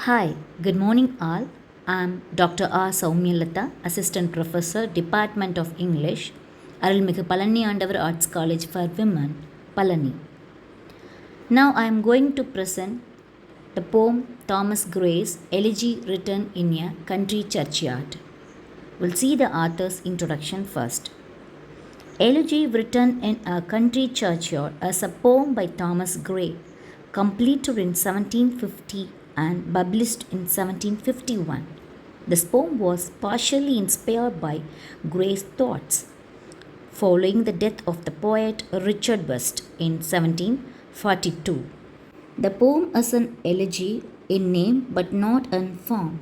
Hi, good morning all. I'm Dr. R. Soumyalata, Assistant Professor, Department of English, Arulmigu Palani Andavar Arts College for Women, Palani. Now I am going to present the poem Thomas Gray's Elegy written in a country churchyard. We'll see the author's introduction first. Elegy written in a country churchyard is a poem by Thomas Gray, completed in 1750 and published in 1751. This poem was partially inspired by Gray's thoughts following the death of the poet Richard West in 1742. The poem is an elegy in name but not in form,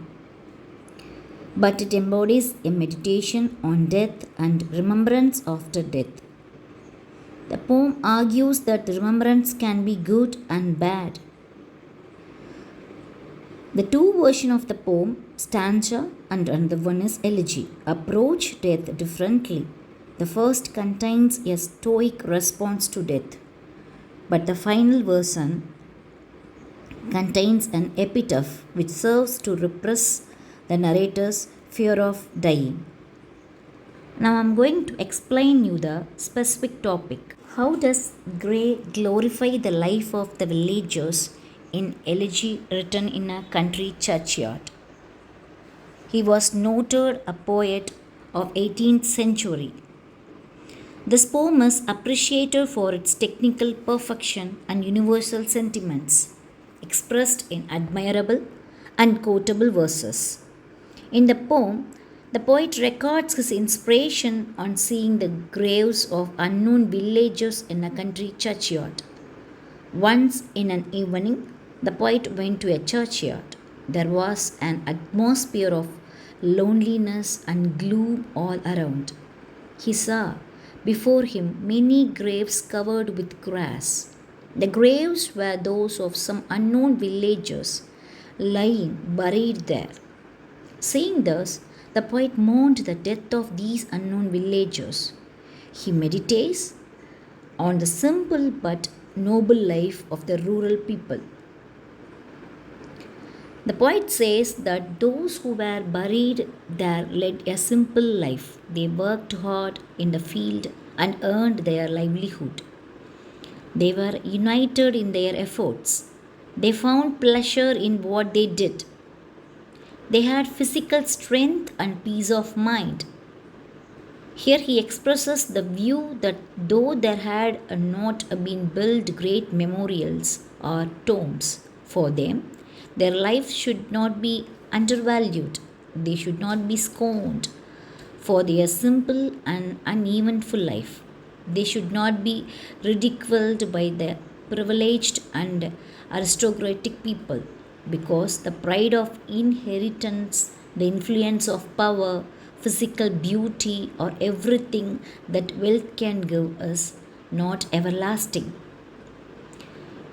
but it embodies a meditation on death and remembrance after death. The poem argues that remembrance can be good and bad. The two versions of the poem, stanza and another one is elegy, approach death differently. The first contains a stoic response to death, but the final version contains an epitaph which serves to repress the narrator's fear of dying. Now I am going to explain you the specific topic. How does Gray glorify the life of the villagers in Elegy written in a country churchyard? He was noted a poet of 18th century. This poem is appreciated for its technical perfection and universal sentiments, expressed in admirable and quotable verses. In the poem, the poet records his inspiration on seeing the graves of unknown villagers in a country churchyard. Once in an evening, the poet went to a churchyard. There was an atmosphere of loneliness and gloom all around. He saw before him many graves covered with grass. The graves were those of some unknown villagers lying buried there. Seeing this, the poet mourned the death of these unknown villagers. He meditates on the simple but noble life of the rural people. The poet says that those who were buried there led a simple life. They worked hard in the field and earned their livelihood. They were united in their efforts. They found pleasure in what they did. They had physical strength and peace of mind. Here he expresses the view that though there had not been built great memorials or tombs for them, their life should not be undervalued. They should not be scorned for their simple and uneventful life. They should not be ridiculed by the privileged and aristocratic people, because the pride of inheritance, the influence of power, physical beauty, or everything that wealth can give is not everlasting.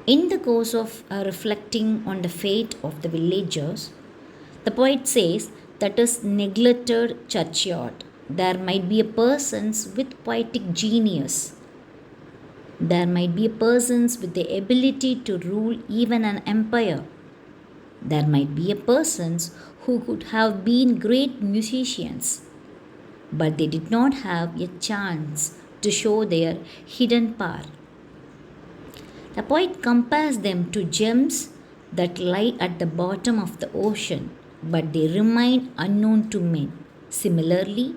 In the course of reflecting on the fate of the villagers, the poet says that is neglected churchyard. There might be a persons with poetic genius. There might be a persons with the ability to rule even an empire. There might be a persons who could have been great musicians, but they did not have a chance to show their hidden power. The poet compares them to gems that lie at the bottom of the ocean, but they remain unknown to men. Similarly,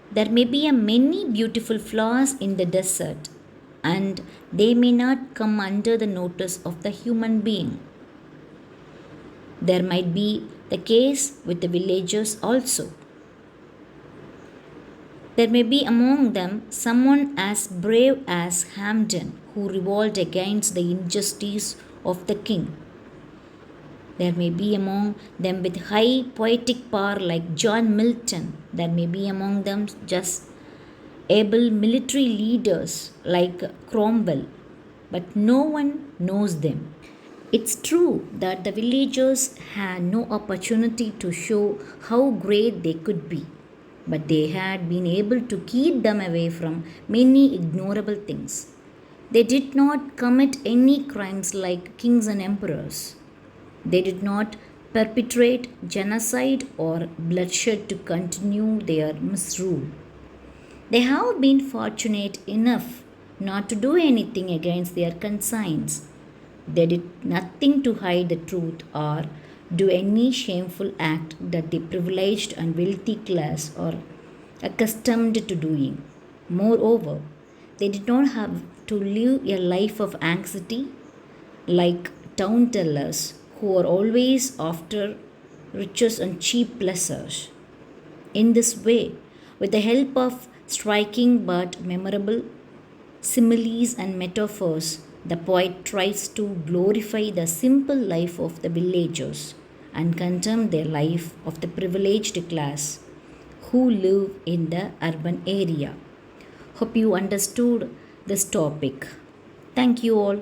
there may be many beautiful flowers in the desert, and they may not come under the notice of the human being. There might be the case with the villagers also. There may be among them someone as brave as Hampden, who revolted against the injustice of the king. There may be among them with high poetic power like John Milton. There may be among them just able military leaders like Cromwell, but no one knows them. It's true that the villagers had no opportunity to show how great they could be, but they had been able to keep them away from many ignorable things. They did not commit any crimes like kings and emperors. They did not perpetrate genocide or bloodshed to continue their misrule. They have been fortunate enough not to do anything against their conscience. They did nothing to hide the truth or do any shameful act that the privileged and wealthy class are accustomed to doing. Moreover, they did not have to live a life of anxiety like town tellers who are always after riches and cheap pleasures. In this way, with the help of striking but memorable similes and metaphors, the poet tries to glorify the simple life of the villagers and condemn their life of the privileged class who live in the urban area. Hope you understood this topic. Thank you all.